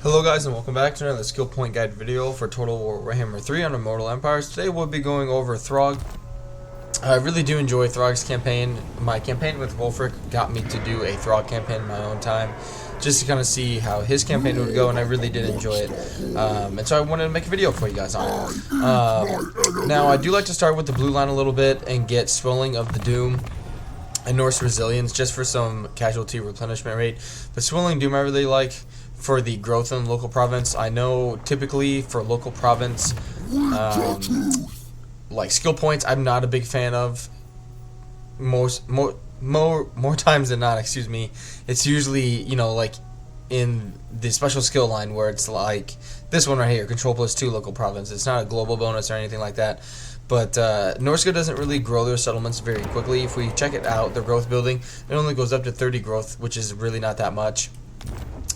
Hello guys and welcome back to another skill point guide video for Total War Warhammer 3 on Immortal Empires. Today we'll be going over Throgg. I really do enjoy Throgg's campaign. My campaign with Wolfric got me to do a Throgg campaign in my own time, just to kind of see how his campaign would go, and I really did enjoy it. And so I wanted to make a video for you guys on it. Now I do like to start with the blue line a little bit and get Swelling of the Doom and Norse Resilience just for some casualty replenishment rate. But Swelling Doom I really like for the growth in local province. I know typically for local province, like skill points, I'm not a big fan of. More times than not, excuse me. It's usually, you know, like in the special skill line where it's like this one right here, control +2 local province. It's not a global bonus or anything like that. But Norska doesn't really grow their settlements very quickly. If we check it out, their growth building, it only goes up to 30 growth, which is really not that much.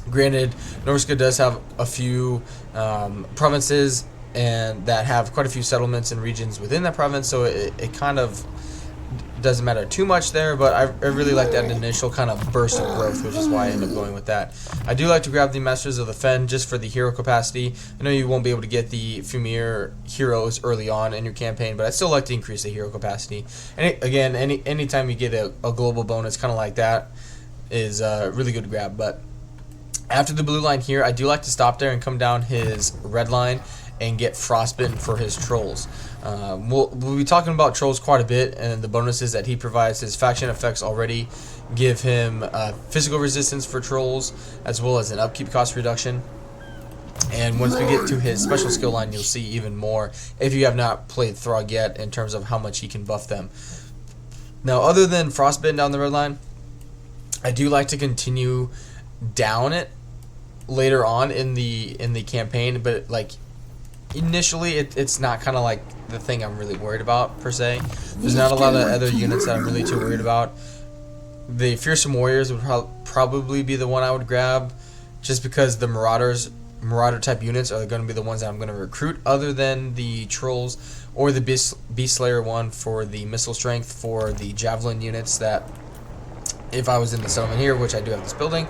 Granted, Norska does have a few provinces and that have quite a few settlements and regions within that province, so it kind of doesn't matter too much there, but I really like that initial kind of burst of growth, which is why I end up going with that. I do like to grab the Masters of the Fen just for the hero capacity. I know you won't be able to get the Fimir heroes early on in your campaign, but I still like to increase the hero capacity. And again, anytime you get a global bonus kind of like that is really good to grab. But after the blue line here, I do like to stop there and come down his red line and get Frostbitten for his trolls. We'll be talking about trolls quite a bit, and the bonuses that he provides. His faction effects already give him physical resistance for trolls, as well as an upkeep cost reduction. And once we get to his special skill line, you'll see even more if you have not played Throgg yet in terms of how much he can buff them. Now, other than Frostbitten down the red line, I do like to continue down it later on in the campaign, but like initially it's not kind of like the thing I'm really worried about per se. There's not a lot of other units that I'm really too worried about. The Fearsome Warriors would probably be the one I would grab, just because the Marauder type units are going to be the ones that I'm going to recruit, other than the Trolls or the Beast Slayer one for the missile strength for the Javelin units. That if I was in the settlement here, which I do have this building,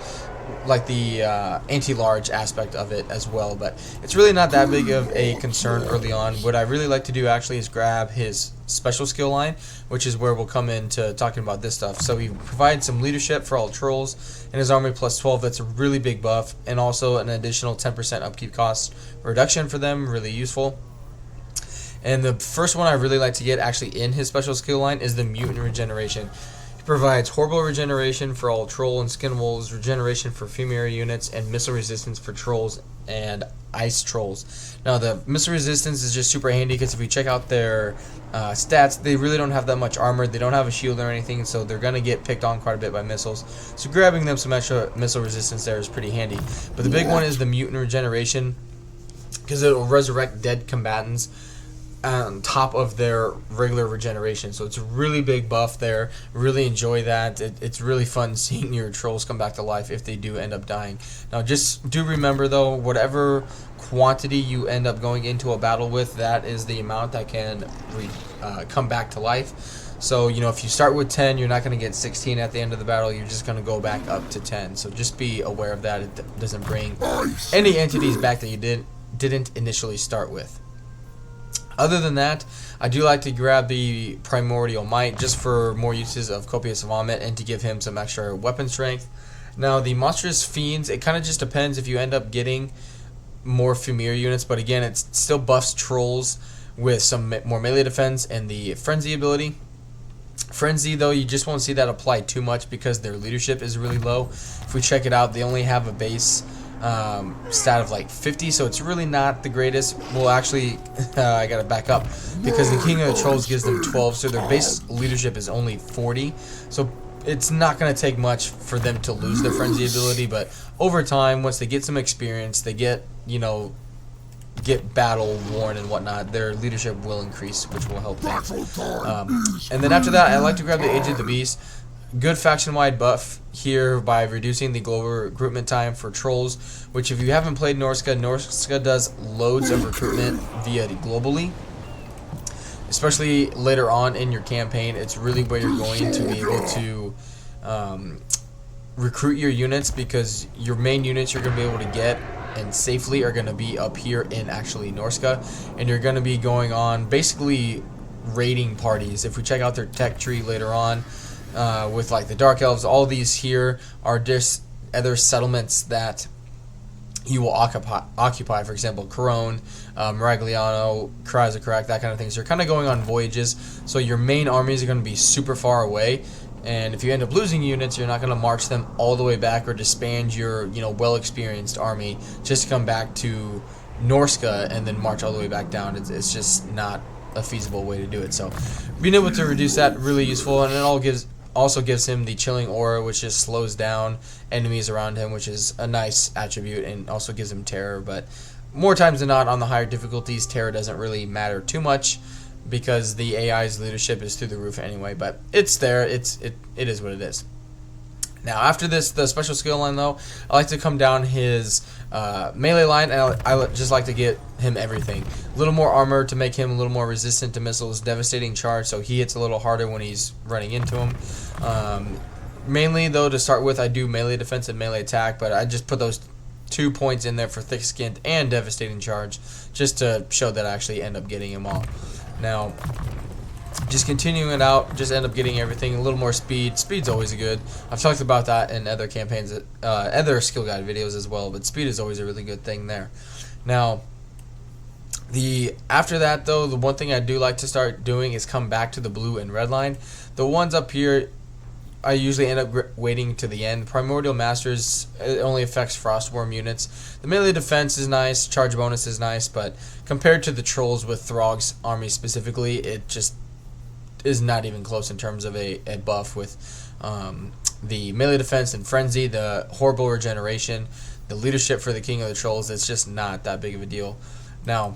like the anti-large aspect of it as well, but it's really not that big of a concern early on. What I really like to do actually is grab his special skill line, which is where we'll come into talking about this stuff. So he provides some leadership for all trolls and his army +12. That's a really big buff, and also an additional 10% upkeep cost reduction for them, really useful. And the first one I really like to get actually in his special skill line is the Mutant Regeneration. Provides horrible regeneration for all troll and skin wolves, regeneration for female units, and missile resistance for trolls and ice trolls. Now the missile resistance is just super handy because if you check out their stats, they really don't have that much armor, they don't have a shield or anything, so they're going to get picked on quite a bit by missiles. So grabbing them some extra missile resistance there is pretty handy. But the big one is the mutant regeneration, because it will resurrect dead combatants on top of their regular regeneration. So it's a really big buff there. Really enjoy that. It's really fun seeing your trolls come back to life if they do end up dying. Now just do remember though, whatever quantity you end up going into a battle with, that is the amount that can come back to life. So, you know, if you start with 10, you're not going to get 16 at the end of the battle. You're just going to go back up to 10. So just be aware of that. It doesn't bring any entities back that you didn't initially start with. Other than that, I do like to grab the Primordial Might just for more uses of Copious Vomit and to give him some extra weapon strength. Now the Monstrous Fiends, it kind of just depends if you end up getting more Fimir units, but again, it still buffs trolls with some more melee defense and the Frenzy ability. Frenzy though, you just won't see that apply too much because their leadership is really low. If we check it out, they only have a base stat of like 50, so it's really not the greatest. Well, actually, I gotta back up because the King of the Trolls gives them 12, so their base leadership is only 40. So it's not gonna take much for them to lose their frenzy ability, but over time, once they get some experience, they get, you know, get battle worn and whatnot, their leadership will increase, which will help them. And then after that, I like to grab the Age of the Beast. Good faction-wide buff here by reducing the global recruitment time for trolls, which if you haven't played Norska does loads of recruitment via globally. Especially later on in your campaign, it's really where you're going to be able to recruit your units, because your main units you're going to be able to get and safely are going to be up here in actually Norska, and you're going to be going on basically raiding parties. If we check out their tech tree later on, with like the Dark Elves, all these here are just other settlements that you will occupy, for example, Corone, Maragliano, Krazakrak, that kind of thing. So you're kind of going on voyages, so your main armies are going to be super far away, and if you end up losing units, you're not going to march them all the way back or disband your, you know, well-experienced army just to come back to Norska and then march all the way back down. It's just not a feasible way to do it. So being able to reduce that, really useful, and it also gives him the chilling aura, which just slows down enemies around him, which is a nice attribute, and also gives him terror. But more times than not, on the higher difficulties, terror doesn't really matter too much because the AI's leadership is through the roof anyway. But it's there. It is what it is. Now, after this, the special skill line, though, I like to come down his melee line, and I just like to get him everything. A little more armor to make him a little more resistant to missiles, devastating charge, so he hits a little harder when he's running into him. Mainly, though, to start with, I do melee defense and melee attack, but I just put those 2 points in there for thick-skinned and devastating charge, just to show that I actually end up getting him all. Now, just continuing it out, just end up getting everything. A little more speed. Speed's always good. I've talked about that in other campaigns, other skill guide videos as well, but speed is always a really good thing there. Now, after that, though, the one thing I do like to start doing is come back to the blue and red line. The ones up here, I usually end up waiting to the end. Primordial Masters, it only affects Frostworm units. The melee defense is nice, charge bonus is nice, but compared to the trolls with Throgg's army specifically, it just is not even close in terms of a buff with the melee defense and frenzy, the horrible regeneration, the leadership for the king of the trolls. It's just not that big of a deal. Now,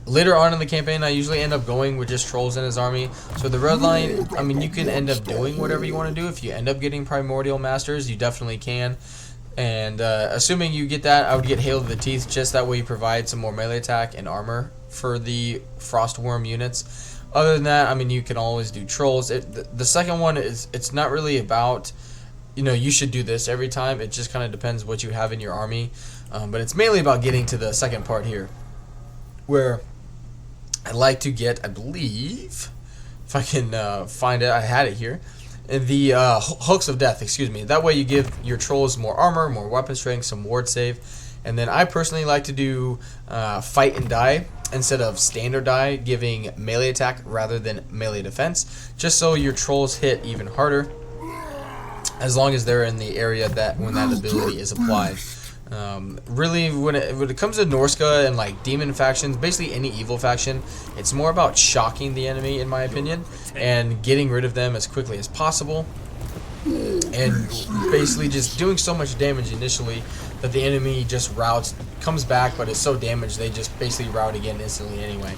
later on in the campaign, I usually end up going with just trolls in his army. So the red line, I mean, you can end up doing whatever you want to do. If you end up getting Primordial Masters, you definitely can. And assuming you get that, I would get Hail to the Teeth, just that way you provide some more melee attack and armor for the Frostworm units. Other than that, I mean, you can always do trolls. The second one is, it's not really about, you know, you should do this every time. It just kind of depends what you have in your army. But it's mainly about getting to the second part here, where I like to get, I believe, if I can find it, I had it here, the Hooks of Death, excuse me. That way you give your trolls more armor, more weapon strength, some ward save. And then I personally like to do Fight and Die instead of Standard Die, giving melee attack rather than melee defense, just so your trolls hit even harder, as long as they're in the area that when that ability is applied. Really, when it comes to Norska and like demon factions, basically any evil faction, it's more about shocking the enemy, in my opinion, and getting rid of them as quickly as possible, and basically just doing so much damage initially that the enemy just routes, comes back, but is so damaged they just basically rout again instantly anyway.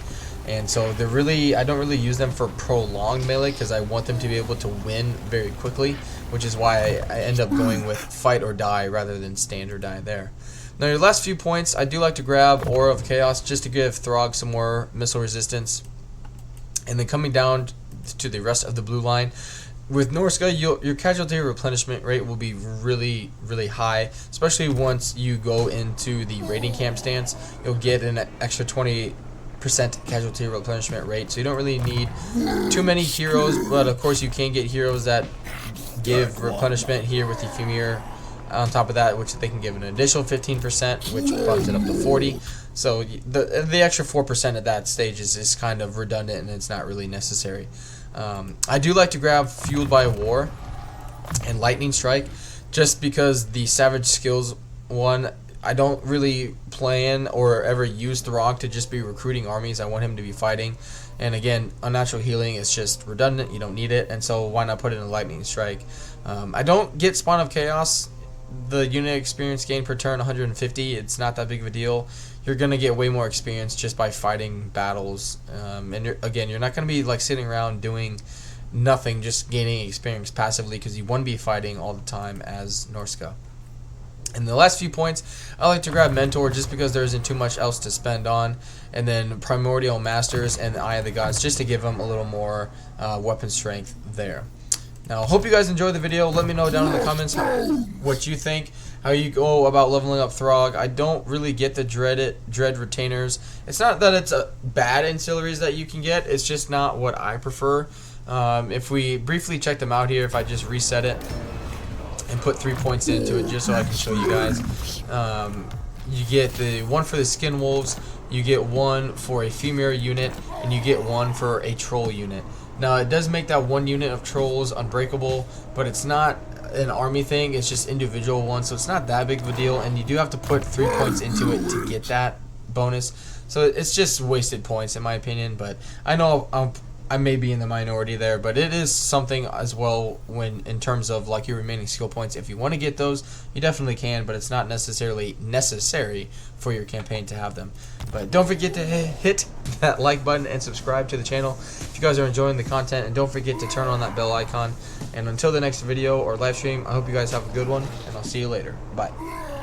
And so I don't really use them for prolonged melee because I want them to be able to win very quickly, which is why I end up going with Fight or Die rather than Standard Die there. Now, your last few points, I do like to grab Aura of Chaos just to give Throgg some more missile resistance. And then coming down to the rest of the blue line, with Norska, your casualty replenishment rate will be really, really high, especially once you go into the raiding camp stance. You'll get an extra 20% casualty replenishment rate, so you don't really need too many heroes, but of course you can get heroes that give replenishment here with Ephemere on top of that, which they can give an additional 15%, which bumps it up to 40. So the extra 4% at that stage is kind of redundant, and it's not really necessary. I do like to grab Fueled by War and Lightning Strike, just because the Savage Skills one, I don't really plan or ever use Throgg to just be recruiting armies. I want him to be fighting. And again, Unnatural Healing is just redundant. You don't need it. And so why not put in a Lightning Strike? I don't get Spawn of Chaos. The unit experience gain per turn 150. It's not that big of a deal. You're going to get way more experience just by fighting battles. And you're not going to be like sitting around doing nothing, just gaining experience passively, because you want to be fighting all the time as Norska. And the last few points, I like to grab Mentor just because there isn't too much else to spend on. And then Primordial Masters and the Eye of the Gods just to give them a little more weapon strength there. Now, I hope you guys enjoyed the video. Let me know down in the comments what you think. how you go about leveling up Throgg. I don't really get the dread retainers. It's not that it's a bad ancillaries that you can get. It's just not what I prefer. If we briefly check them out here, if I just reset it and put 3 points into it just so I can show you guys. You get the one for the skin wolves, you get one for a female unit, and you get one for a troll unit. Now it does make that one unit of trolls unbreakable, but it's not an army thing, it's just individual ones, so it's not that big of a deal, and you do have to put 3 points into it to get that bonus. So it's just wasted points in my opinion, but I know I may be in the minority there, but it is something as well when in terms of like your remaining skill points. If you want to get those, you definitely can, but it's not necessarily necessary for your campaign to have them. But don't forget to hit that like button and subscribe to the channel if you guys are enjoying the content, and don't forget to turn on that bell icon. And until the next video or live stream, I hope you guys have a good one, and I'll see you later. Bye.